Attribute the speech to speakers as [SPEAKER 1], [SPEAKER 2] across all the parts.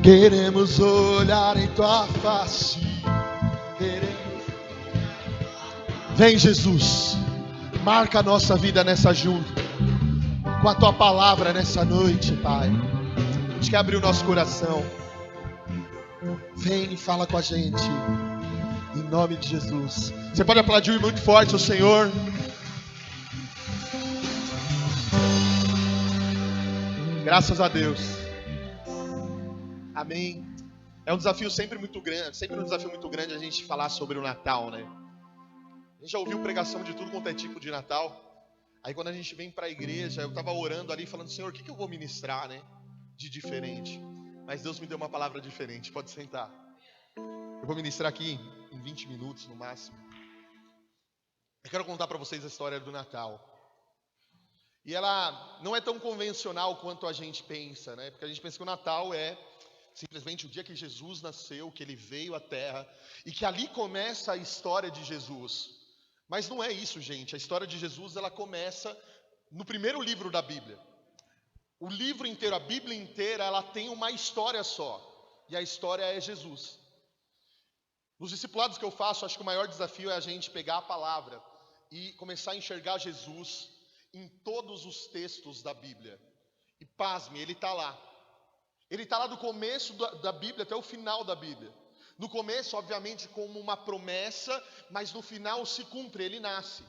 [SPEAKER 1] Queremos olhar em tua face. Vem, Jesus, marca a nossa vida nessa junta, com a tua palavra nessa noite, Pai. A gente quer abrir o nosso coração. Vem e fala com a gente, em nome de Jesus. Você pode aplaudir muito forte o Senhor. Graças a Deus. Amém. É um desafio sempre muito grande, sempre um desafio muito grande a gente falar sobre o Natal, né? A gente já ouviu pregação de tudo quanto é tipo de Natal. Aí quando a gente vem para a igreja, eu estava orando ali, falando, Senhor, o que eu vou ministrar, né? De diferente. Mas Deus me deu uma palavra diferente, pode sentar. Eu vou ministrar aqui em 20 minutos no máximo. Eu quero contar para vocês a história do Natal. E ela não é tão convencional quanto a gente pensa, né? Porque a gente pensa que o Natal é simplesmente o dia que Jesus nasceu, que ele veio à Terra, e que ali começa a história de Jesus. Mas não é isso, gente. A história de Jesus, ela começa no primeiro livro da Bíblia. O livro inteiro, a Bíblia inteira, ela tem uma história só. E a história é Jesus. Nos discipulados que eu faço, acho que o maior desafio é a gente pegar a palavra e começar a enxergar Jesus em todos os textos da Bíblia. E pasme, ele está lá. Ele está lá do começo da Bíblia até o final da Bíblia. No começo, obviamente, como uma promessa, mas no final se cumpre, ele nasce.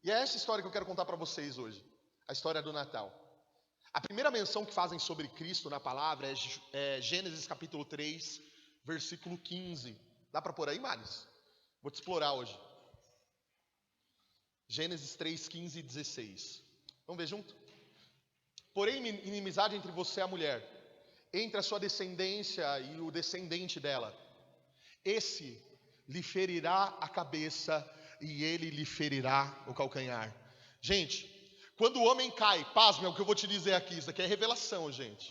[SPEAKER 1] E é essa história que eu quero contar para vocês hoje. A história do Natal. A primeira menção que fazem sobre Cristo na palavra é Gênesis capítulo 3, versículo 15. Dá para pôr aí, Maris? Vou te explorar hoje. Gênesis 3, 15 e 16. Vamos ver junto? Porém, inimizade entre você e a mulher, entre a sua descendência e o descendente dela. Esse lhe ferirá a cabeça e ele lhe ferirá o calcanhar. Gente, quando o homem cai, pasme, é o que eu vou te dizer aqui. Isso aqui é revelação, gente.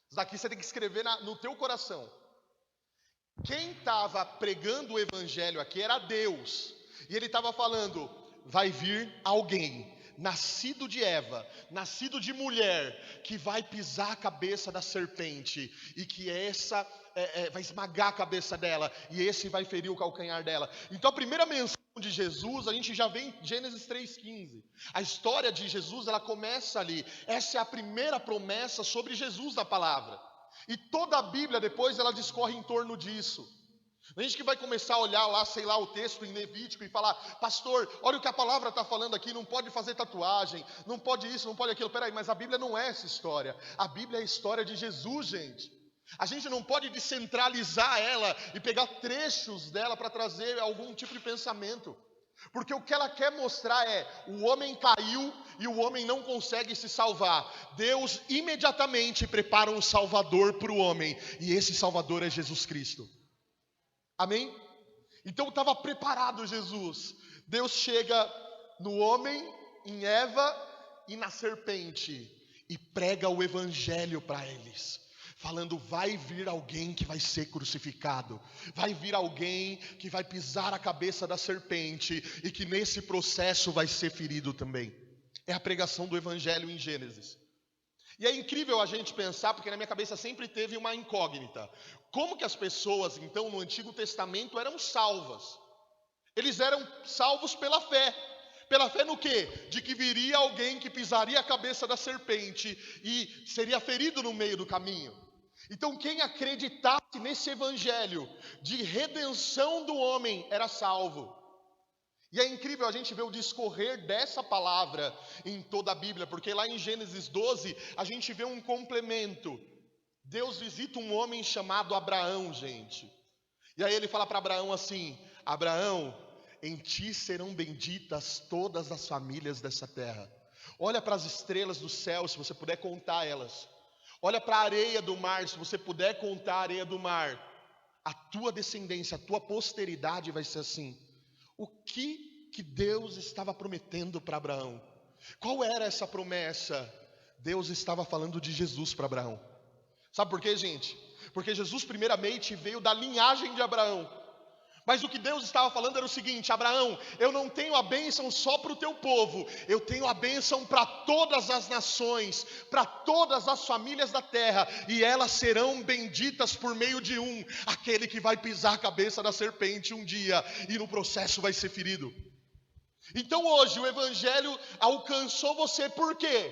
[SPEAKER 1] Isso daqui você tem que escrever no teu coração. Quem estava pregando o evangelho aqui era Deus. E ele estava falando, vai vir alguém, nascido de Eva, nascido de mulher, que vai pisar a cabeça da serpente. E que essa vai esmagar a cabeça dela. E esse vai ferir o calcanhar dela. Então a primeira menção de Jesus, a gente já vê em Gênesis 3,15. A história de Jesus, ela começa ali. Essa é a primeira promessa sobre Jesus na palavra. E toda a Bíblia depois ela discorre em torno disso. A gente que vai começar a olhar lá, sei lá, o texto em Levítico e falar, pastor, olha o que a palavra está falando aqui, não pode fazer tatuagem, não pode isso, não pode aquilo. Peraí, mas a Bíblia não é essa história. A Bíblia é a história de Jesus, gente. A gente não pode descentralizar ela e pegar trechos dela para trazer algum tipo de pensamento. Porque o que ela quer mostrar é, o homem caiu e o homem não consegue se salvar. Deus imediatamente prepara um salvador para o homem. E esse salvador é Jesus Cristo. Amém? Então estava preparado Jesus. Deus chega no homem, em Eva e na serpente. E prega o evangelho para eles. Falando, vai vir alguém que vai ser crucificado. Vai vir alguém que vai pisar a cabeça da serpente. E que nesse processo vai ser ferido também. É a pregação do evangelho em Gênesis. E é incrível a gente pensar, porque na minha cabeça sempre teve uma incógnita. Como que as pessoas, então, no Antigo Testamento eram salvas? Eles eram salvos pela fé. Pela fé no quê? De que viria alguém que pisaria a cabeça da serpente e seria ferido no meio do caminho. Então quem acreditasse nesse evangelho de redenção do homem era salvo. E é incrível a gente ver o discorrer dessa palavra em toda a Bíblia, porque lá em Gênesis 12 a gente vê um complemento. Deus visita um homem chamado Abraão, gente. E aí ele fala para Abraão assim, Abraão, em ti serão benditas todas as famílias dessa terra. Olha para as estrelas do céu, se você puder contar elas. Olha para a areia do mar, se você puder contar a areia do mar. A tua descendência, a tua posteridade vai ser assim. O que Deus estava prometendo para Abraão? Qual era essa promessa? Deus estava falando de Jesus para Abraão. Sabe por quê, gente? Porque Jesus primeiramente veio da linhagem de Abraão. Mas o que Deus estava falando era o seguinte: Abraão, eu não tenho a bênção só para o teu povo, eu tenho a bênção para todas as nações, para todas as famílias da terra, e elas serão benditas por meio de aquele que vai pisar a cabeça da serpente um dia, e no processo vai ser ferido. Então hoje o evangelho alcançou você, por quê?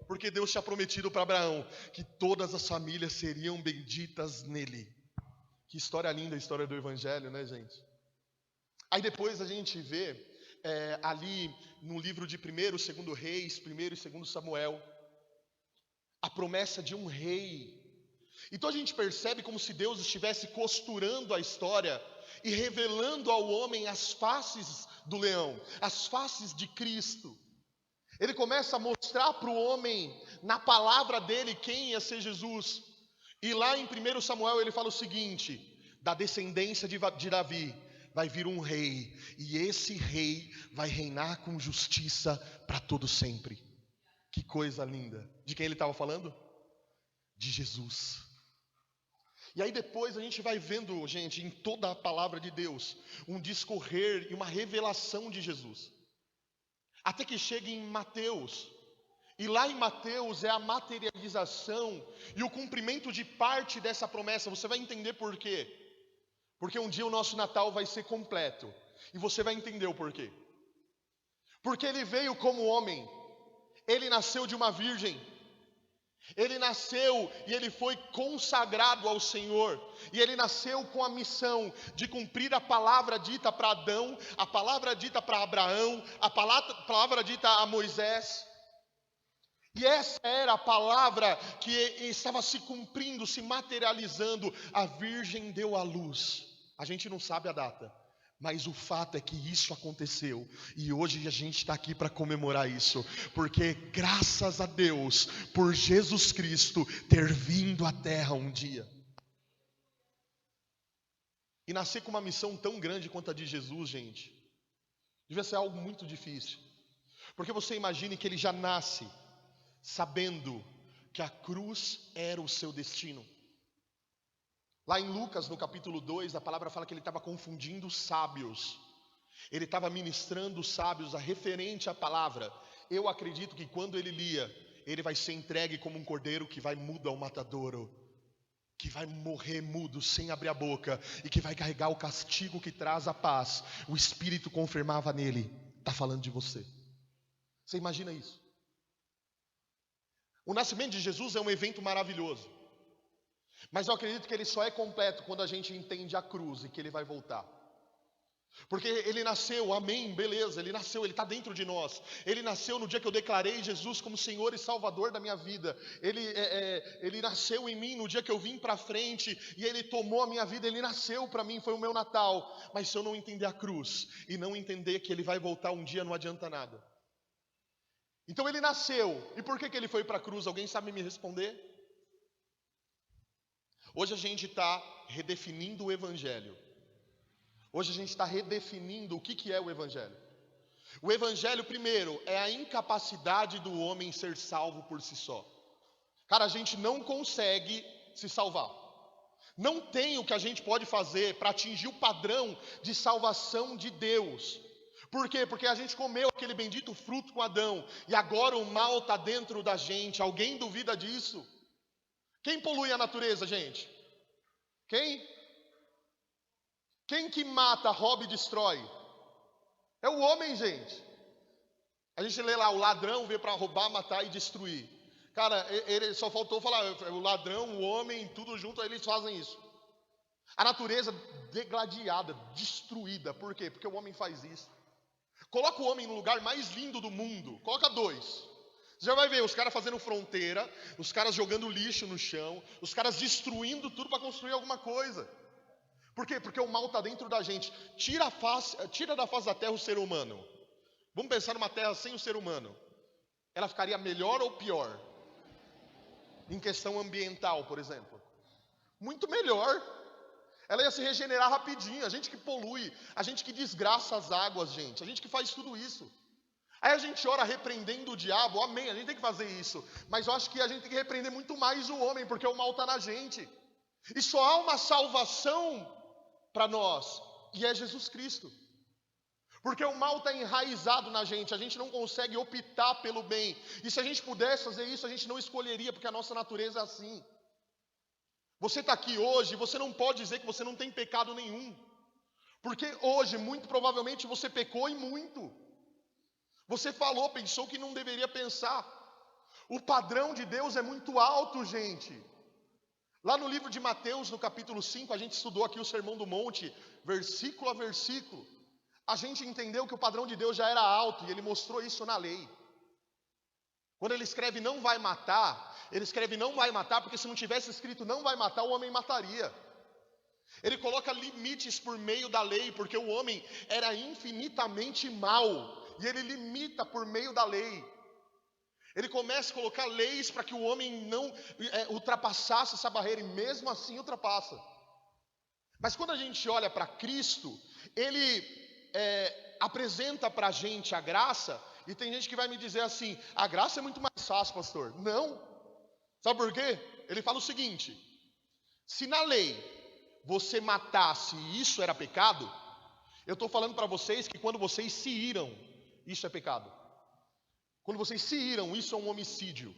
[SPEAKER 1] Porque Deus tinha prometido para Abraão que todas as famílias seriam benditas nele. Que história linda a história do evangelho, né, gente? Aí depois a gente vê ali no livro de 1º e 2º Reis, 1º e 2º Samuel, a promessa de um rei. Então a gente percebe como se Deus estivesse costurando a história e revelando ao homem as faces do leão, as faces de Cristo. Ele começa a mostrar para o homem, na palavra dele, quem ia ser Jesus. E lá em 1 Samuel ele fala o seguinte: da descendência de Davi vai vir um rei, e esse rei vai reinar com justiça para todo sempre. Que coisa linda. De quem ele estava falando? De Jesus. E aí depois a gente vai vendo, gente, em toda a palavra de Deus, um discorrer e uma revelação de Jesus. Até que chega em Mateus. E lá em Mateus é a materialização e o cumprimento de parte dessa promessa. Você vai entender por quê. Porque um dia o nosso Natal vai ser completo. E você vai entender o porquê. Porque ele veio como homem. Ele nasceu de uma virgem. Ele nasceu e ele foi consagrado ao Senhor. E ele nasceu com a missão de cumprir a palavra dita para Adão, a palavra dita para Abraão, a palavra dita a Moisés. E essa era a palavra que estava se cumprindo, se materializando. A virgem deu à luz. A gente não sabe a data, mas o fato é que isso aconteceu. E hoje a gente está aqui para comemorar isso. Porque graças a Deus, por Jesus Cristo ter vindo à terra um dia. E nascer com uma missão tão grande quanto a de Jesus, gente, devia ser algo muito difícil. Porque você imagine que ele já nasce sabendo que a cruz era o seu destino. Lá em Lucas, no capítulo 2, a palavra fala que ele estava confundindo os sábios. Ele estava ministrando os sábios a referente à palavra. Eu acredito que quando ele lia, ele vai ser entregue como um cordeiro que vai mudo ao matadouro, que vai morrer mudo, sem abrir a boca, e que vai carregar o castigo que traz a paz. O Espírito confirmava nele: está falando de você. Você imagina isso? O nascimento de Jesus é um evento maravilhoso. Mas eu acredito que ele só é completo quando a gente entende a cruz e que ele vai voltar. Porque ele nasceu, amém, beleza, ele nasceu, ele está dentro de nós. Ele nasceu no dia que eu declarei Jesus como Senhor e Salvador da minha vida. Ele nasceu em mim no dia que eu vim para frente e ele tomou a minha vida, ele nasceu para mim, foi o meu Natal. Mas se eu não entender a cruz e não entender que ele vai voltar um dia, não adianta nada. Então ele nasceu, e por que ele foi para a cruz? Alguém sabe me responder? Hoje a gente está redefinindo o Evangelho. Hoje a gente está redefinindo o que é o Evangelho. O Evangelho, primeiro, é a incapacidade do homem ser salvo por si só. Cara, a gente não consegue se salvar. Não tem o que a gente pode fazer para atingir o padrão de salvação de Deus. Por quê? Porque a gente comeu aquele bendito fruto com Adão, e agora o mal está dentro da gente. Alguém duvida disso? Quem polui a natureza, gente? Quem? Quem que mata, rouba e destrói? É o homem, gente. A gente lê lá, o ladrão veio para roubar, matar e destruir. Cara, ele só faltou falar, o ladrão, o homem, tudo junto, eles fazem isso. A natureza degladiada, destruída. Por quê? Porque o homem faz isso. Coloca o homem no lugar mais lindo do mundo. Coloca 2. Você já vai ver os caras fazendo fronteira, os caras jogando lixo no chão, os caras destruindo tudo para construir alguma coisa. Por quê? Porque o mal está dentro da gente. Tira da face da terra o ser humano. Vamos pensar numa terra sem o ser humano. Ela ficaria melhor ou pior? Em questão ambiental, por exemplo. Muito melhor. Ela ia se regenerar rapidinho. A gente que polui, a gente que desgraça as águas, gente. A gente que faz tudo isso. Aí a gente ora repreendendo o diabo, amém, a gente tem que fazer isso. Mas eu acho que a gente tem que repreender muito mais o homem, porque o mal está na gente. E só há uma salvação para nós e é Jesus Cristo. Porque o mal está enraizado na gente, a gente não consegue optar pelo bem. E se a gente pudesse fazer isso, a gente não escolheria, porque a nossa natureza é assim. Você está aqui hoje, você não pode dizer que você não tem pecado nenhum. Porque hoje, muito provavelmente, você pecou e muito. Você falou, pensou que não deveria pensar. O padrão de Deus é muito alto, gente. Lá no livro de Mateus, no capítulo 5, a gente estudou aqui o Sermão do Monte, versículo a versículo. A gente entendeu que o padrão de Deus já era alto, e ele mostrou isso na lei. Quando ele escreve não vai matar, ele escreve não vai matar, porque se não tivesse escrito não vai matar, o homem mataria. Ele coloca limites por meio da lei, porque o homem era infinitamente mau, e ele limita por meio da lei. Ele começa a colocar leis para que o homem não ultrapassasse essa barreira, e mesmo assim ultrapassa. Mas quando a gente olha para Cristo, ele apresenta para a gente a graça, e tem gente que vai me dizer assim, a graça é muito mais fácil, pastor. Não. Sabe por quê? Ele fala o seguinte, se na lei você matasse e isso era pecado, eu estou falando para vocês que quando vocês se iram, isso é pecado. Quando vocês se iram, isso é um homicídio.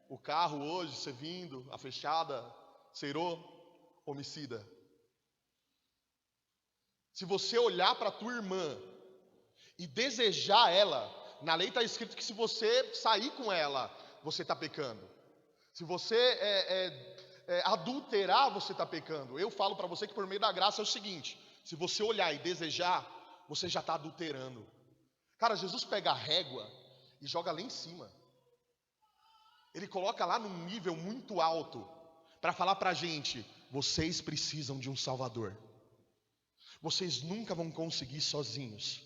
[SPEAKER 1] O carro hoje, você vindo, a fechada, cerou, homicida. Se você olhar para a tua irmã e desejar ela, na lei está escrito que se você sair com ela, você está pecando. Se você adulterar, você está pecando. Eu falo para você que por meio da graça é o seguinte, se você olhar e desejar, você já está adulterando. Cara, Jesus pega a régua e joga lá em cima. Ele coloca lá num nível muito alto para falar para a gente, vocês precisam de um Salvador. Vocês nunca vão conseguir sozinhos.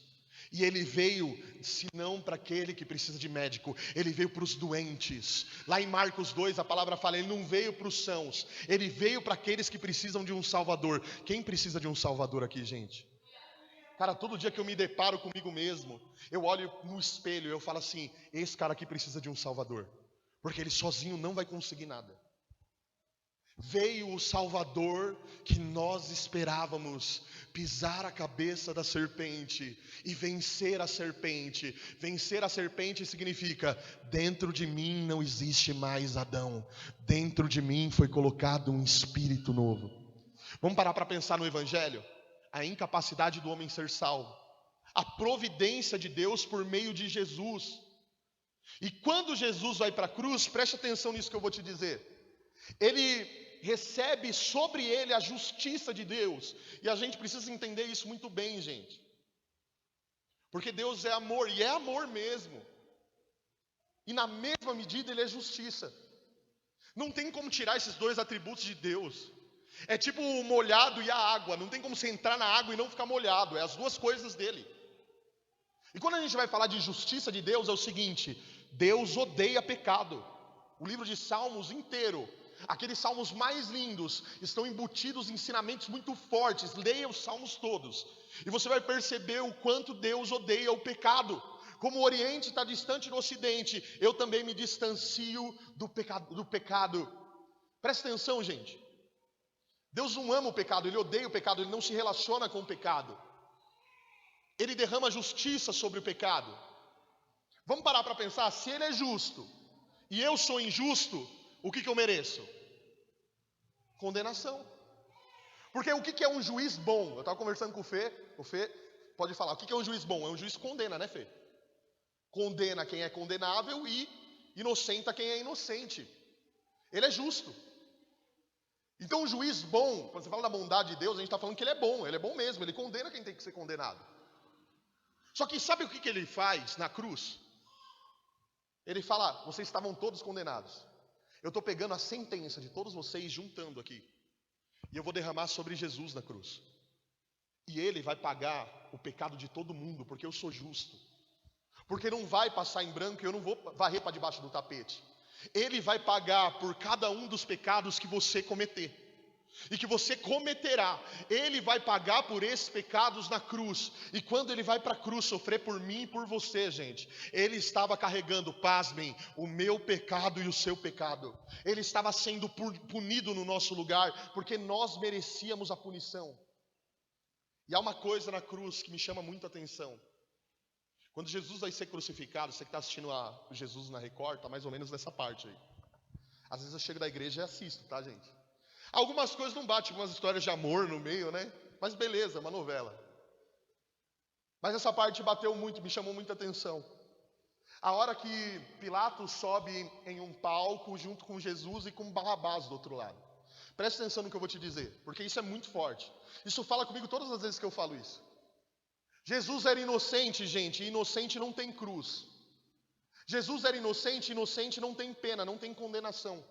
[SPEAKER 1] E ele veio, se não para aquele que precisa de médico, ele veio para os doentes. Lá em Marcos 2 a palavra fala, ele não veio para os sãos, ele veio para aqueles que precisam de um Salvador. Quem precisa de um Salvador aqui, gente? Cara, todo dia que eu me deparo comigo mesmo, eu olho no espelho e eu falo assim, esse cara aqui precisa de um Salvador. Porque ele sozinho não vai conseguir nada. Veio o Salvador que nós esperávamos, pisar a cabeça da serpente e vencer a serpente. Vencer a serpente significa, dentro de mim não existe mais Adão. Dentro de mim foi colocado um espírito novo. Vamos parar para pensar no Evangelho? A incapacidade do homem ser salvo. A providência de Deus por meio de Jesus. E quando Jesus vai para a cruz, preste atenção nisso que eu vou te dizer. Ele recebe sobre ele a justiça de Deus. E a gente precisa entender isso muito bem, gente. Porque Deus é amor, e é amor mesmo. E na mesma medida ele é justiça. Não tem como tirar esses dois atributos de Deus. É tipo o molhado e a água. Não tem como você entrar na água e não ficar molhado. É as duas coisas dele. E quando a gente vai falar de justiça de Deus, é o seguinte: Deus odeia pecado. O livro de Salmos inteiro, aqueles salmos mais lindos, estão embutidos em ensinamentos muito fortes. Leia os salmos todos e você vai perceber o quanto Deus odeia o pecado. Como o Oriente está distante do Ocidente, eu também me distancio do pecado. Presta atenção, gente. Deus não ama o pecado, Ele odeia o pecado, Ele não se relaciona com o pecado. Ele derrama justiça sobre o pecado. Vamos parar para pensar, se Ele é justo e eu sou injusto, o que eu mereço? Condenação. Porque o que é um juiz bom? Eu estava conversando com o Fê pode falar, o que é um juiz bom? É um juiz que condena, né, Fê? Condena quem é condenável e inocenta quem é inocente. Ele é justo. Então o juiz bom, quando você fala da bondade de Deus, a gente está falando que ele é bom mesmo, ele condena quem tem que ser condenado. Só que sabe o que ele faz na cruz? Ele fala, vocês estavam todos condenados. Eu estou pegando a sentença de todos vocês, juntando aqui. E eu vou derramar sobre Jesus na cruz. E Ele vai pagar o pecado de todo mundo, porque eu sou justo. Porque não vai passar em branco e eu não vou varrer para debaixo do tapete. Ele vai pagar por cada um dos pecados que você cometer. E que você cometerá. Ele vai pagar por esses pecados na cruz. E quando Ele vai para a cruz sofrer por mim e por você, gente, Ele estava carregando, pasmem, o meu pecado e o seu pecado. Ele estava sendo punido no nosso lugar, porque nós merecíamos a punição. E há uma coisa na cruz que me chama muito a atenção. Quando Jesus vai ser crucificado, você que está assistindo a Jesus na Record, está mais ou menos nessa parte aí. Às vezes eu chego da igreja e assisto, tá, gente? Algumas coisas não batem, algumas histórias de amor no meio, né? Mas beleza, é uma novela. Mas essa parte bateu muito, me chamou muita atenção. A hora que Pilatos sobe em um palco junto com Jesus e com Barrabás do outro lado. Presta atenção no que eu vou te dizer, porque isso é muito forte. Isso fala comigo todas as vezes que eu falo isso. Jesus era inocente, gente, e inocente não tem cruz. Jesus era inocente, inocente não tem pena, não tem condenação.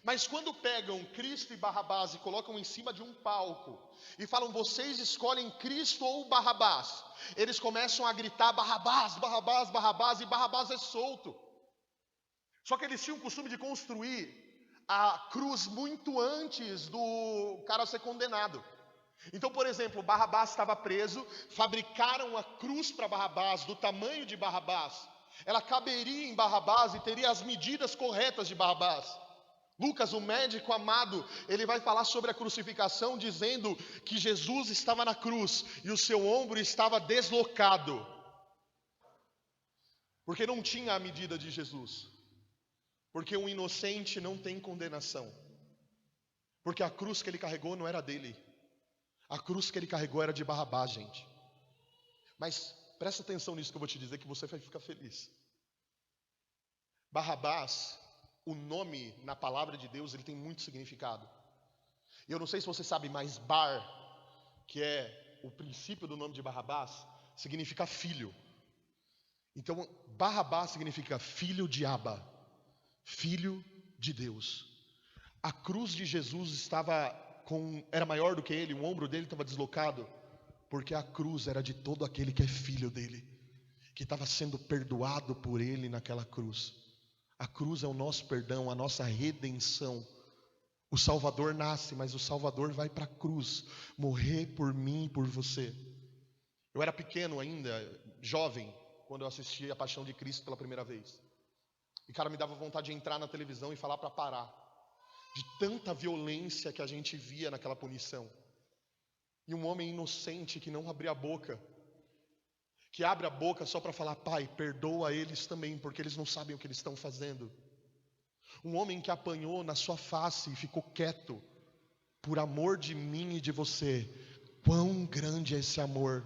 [SPEAKER 1] Mas quando pegam Cristo e Barrabás e colocam em cima de um palco e falam, vocês escolhem Cristo ou Barrabás, eles começam a gritar, Barrabás, Barrabás, Barrabás, e Barrabás é solto. Só que eles tinham o costume de construir a cruz muito antes do cara ser condenado. Então, por exemplo, Barrabás estava preso, fabricaram a cruz para Barrabás do tamanho de Barrabás. Ela caberia em Barrabás e teria as medidas corretas de Barrabás. Lucas, o médico amado, ele vai falar sobre a crucificação, dizendo que Jesus estava na cruz e o seu ombro estava deslocado, porque não tinha a medida de Jesus, porque um inocente não tem condenação, porque a cruz que ele carregou não era dele, a cruz que ele carregou era de Barrabás, gente. Mas presta atenção nisso que eu vou te dizer, que você vai ficar feliz. Barrabás, o nome na palavra de Deus, ele tem muito significado. Eu não sei se você sabe, mas Bar, que é o princípio do nome de Barrabás, significa filho. Então, Barrabás significa filho de Abba, filho de Deus. A cruz de Jesus era maior do que ele, o ombro dele estava deslocado, porque a cruz era de todo aquele que é filho dele, que estava sendo perdoado por ele naquela cruz. A cruz é o nosso perdão, a nossa redenção. O Salvador nasce, mas o Salvador vai para a cruz, morrer por mim e por você. Eu era pequeno ainda, jovem, quando eu assisti a Paixão de Cristo pela primeira vez. E cara, me dava vontade de entrar na televisão e falar para parar, de tanta violência que a gente via naquela punição. E um homem inocente que não abria a boca, que abre a boca só para falar, Pai, perdoa eles também, porque eles não sabem o que eles estão fazendo. Um homem que apanhou na sua face e ficou quieto, por amor de mim e de você. Quão grande é esse amor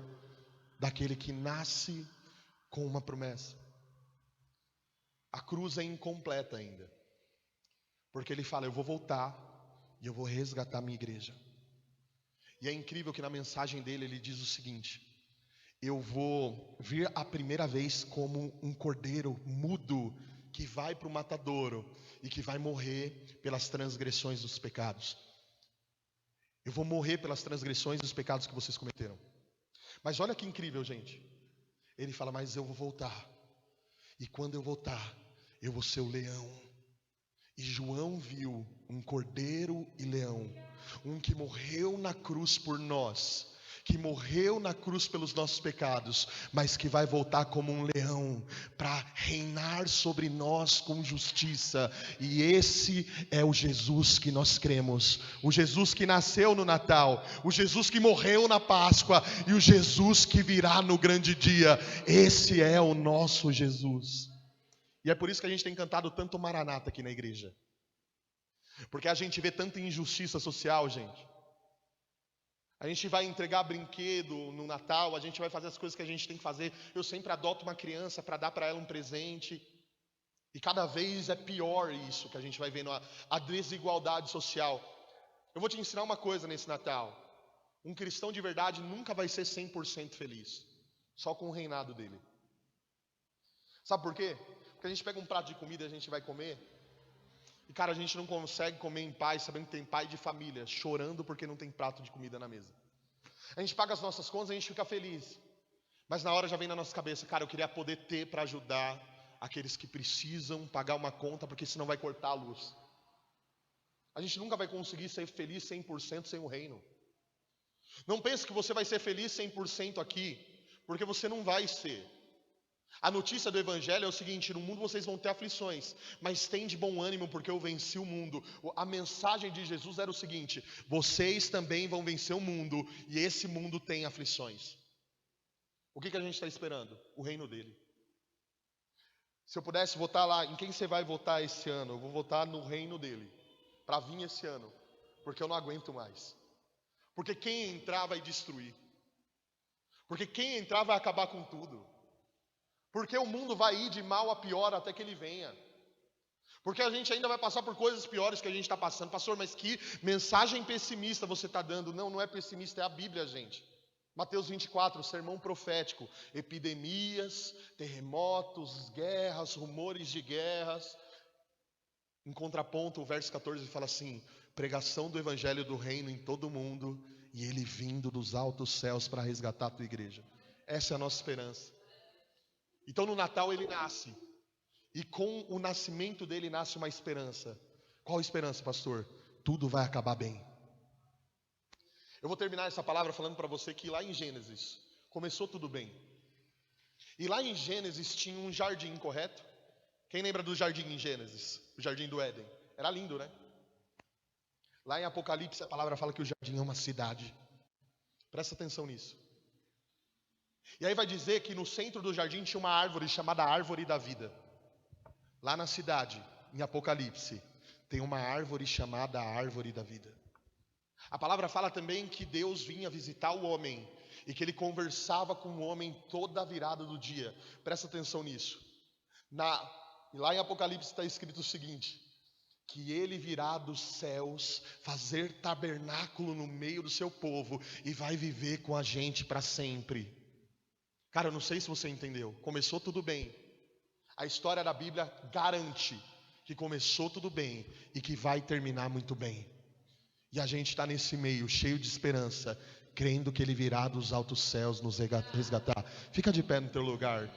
[SPEAKER 1] daquele que nasce com uma promessa. A cruz é incompleta ainda, porque ele fala, eu vou voltar e eu vou resgatar minha igreja. E é incrível que na mensagem dele ele diz o seguinte, eu vou vir a primeira vez como um cordeiro mudo que vai para o matadouro e que vai morrer pelas transgressões dos pecados. Eu vou morrer pelas transgressões dos pecados que vocês cometeram. Mas olha que incrível, gente. Ele fala, mas eu vou voltar. E quando eu voltar, eu vou ser o leão. E João viu um cordeiro e leão, um que morreu na cruz por nós, que morreu na cruz pelos nossos pecados, mas que vai voltar como um leão, para reinar sobre nós com justiça. E esse é o Jesus que nós cremos, o Jesus que nasceu no Natal, o Jesus que morreu na Páscoa, e o Jesus que virá no grande dia. Esse é o nosso Jesus. E é por isso que a gente tem cantado tanto Maranata aqui na igreja, porque a gente vê tanta injustiça social, gente. A gente vai entregar brinquedo no Natal, a gente vai fazer as coisas que a gente tem que fazer. Eu sempre adoto uma criança para dar para ela um presente. E cada vez é pior isso que a gente vai vendo, a desigualdade social. Eu vou te ensinar uma coisa nesse Natal. Um cristão de verdade nunca vai ser 100% feliz, só com o reinado dele. Sabe por quê? Porque a gente pega um prato de comida e a gente vai comer, e cara, a gente não consegue comer em paz, sabendo que tem pai de família chorando porque não tem prato de comida na mesa. A gente paga as nossas contas e a gente fica feliz, mas na hora já vem na nossa cabeça, cara, eu queria poder ter para ajudar aqueles que precisam pagar uma conta, porque senão vai cortar a luz. A gente nunca vai conseguir ser feliz 100% sem o reino. Não pense que você vai ser feliz 100% aqui, porque você não vai ser. A notícia do evangelho é o seguinte: no mundo vocês vão ter aflições, mas tem de bom ânimo porque eu venci o mundo. A mensagem de Jesus era o seguinte: vocês também vão vencer o mundo, e esse mundo tem aflições. O que a gente está esperando? O reino dele. Se eu pudesse votar lá, em quem você vai votar esse ano? Eu vou votar no reino dele, para vir esse ano, porque eu não aguento mais. Porque quem entrar vai destruir. Porque quem entrar vai acabar com tudo. Porque o mundo vai ir de mal a pior até que ele venha. Porque a gente ainda vai passar por coisas piores que a gente está passando. Pastor, mas que mensagem pessimista você está dando? Não, não é pessimista, é a Bíblia, gente. Mateus 24, sermão profético. Epidemias, terremotos, guerras, rumores de guerras. Em contraponto, o verso 14 fala assim: pregação do evangelho do reino em todo o mundo, e ele vindo dos altos céus para resgatar a tua igreja. Essa é a nossa esperança. Então no Natal ele nasce, e com o nascimento dele nasce uma esperança. Qual esperança, pastor? Tudo vai acabar bem. Eu vou terminar essa palavra falando para você que lá em Gênesis começou tudo bem. E lá em Gênesis tinha um jardim, correto? Quem lembra do jardim em Gênesis? O jardim do Éden. Era lindo, né? Lá em Apocalipse a palavra fala que o jardim é uma cidade. Presta atenção nisso. E aí vai dizer que no centro do jardim tinha uma árvore chamada árvore da vida. Lá na cidade, em Apocalipse, tem uma árvore chamada árvore da vida. A palavra fala também que Deus vinha visitar o homem e que ele conversava com o homem toda a virada do dia. Presta atenção nisso. Lá em Apocalipse está escrito o seguinte: que ele virá dos céus fazer tabernáculo no meio do seu povo e vai viver com a gente para sempre. Cara, eu não sei se você entendeu. Começou tudo bem. A história da Bíblia garante que começou tudo bem e que vai terminar muito bem. E a gente está nesse meio, cheio de esperança, crendo que ele virá dos altos céus nos resgatar. Fica de pé no teu lugar.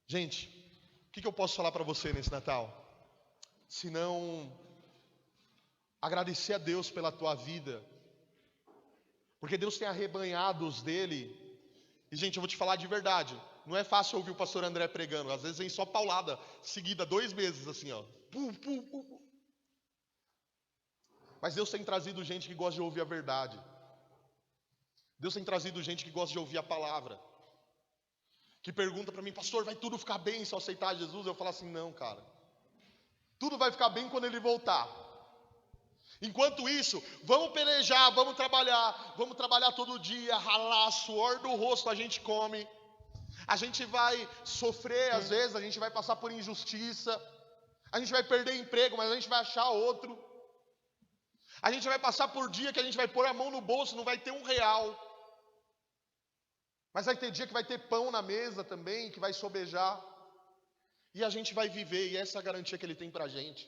[SPEAKER 1] Gente, o que eu posso falar para você nesse Natal? Se não agradecer a Deus pela tua vida. Porque Deus tem arrebanhado os dele. E gente, eu vou te falar de verdade, não é fácil ouvir o pastor André pregando. Às vezes vem só paulada, seguida, 2 meses assim, ó. Mas Deus tem trazido gente que gosta de ouvir a verdade. Deus tem trazido gente que gosta de ouvir a palavra. Que pergunta para mim: pastor, vai tudo ficar bem se eu aceitar Jesus? Eu falo assim: não, cara. Tudo vai ficar bem quando ele voltar. Enquanto isso, vamos pelejar, vamos trabalhar todo dia, ralar, suor do rosto a gente come. A gente vai sofrer às vezes, a gente vai passar por injustiça. A gente vai perder emprego, mas a gente vai achar outro. A gente vai passar por dia que a gente vai pôr a mão no bolso, não vai ter R$1. Mas vai ter dia que vai ter pão na mesa também, que vai sobejar. E a gente vai viver, e essa é a garantia que ele tem pra gente.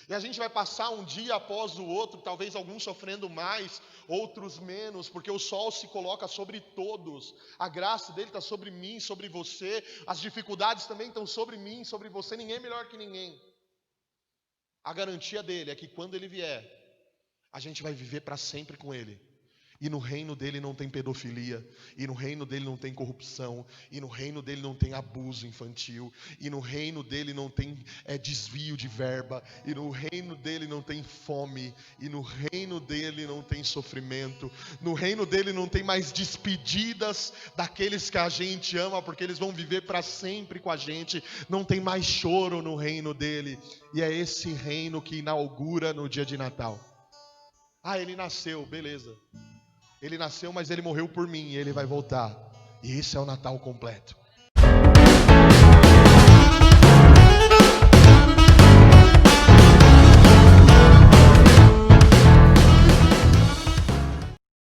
[SPEAKER 1] E a gente vai passar um dia após o outro, talvez alguns sofrendo mais, outros menos, porque o sol se coloca sobre todos. A graça dele está sobre mim, sobre você. As dificuldades também estão sobre mim, sobre você. Ninguém é melhor que ninguém. A garantia dele é que quando ele vier, a gente vai viver para sempre com ele. E no reino dele não tem pedofilia, e no reino dele não tem corrupção, e no reino dele não tem abuso infantil, e no reino dele não tem desvio de verba, e no reino dele não tem fome, e no reino dele não tem sofrimento, no reino dele não tem mais despedidas daqueles que a gente ama, porque eles vão viver para sempre com a gente. Não tem mais choro no reino dele, e é esse reino que inaugura no dia de Natal. Ah, ele nasceu, beleza. Ele nasceu, mas ele morreu por mim e ele vai voltar. E esse é o Natal completo.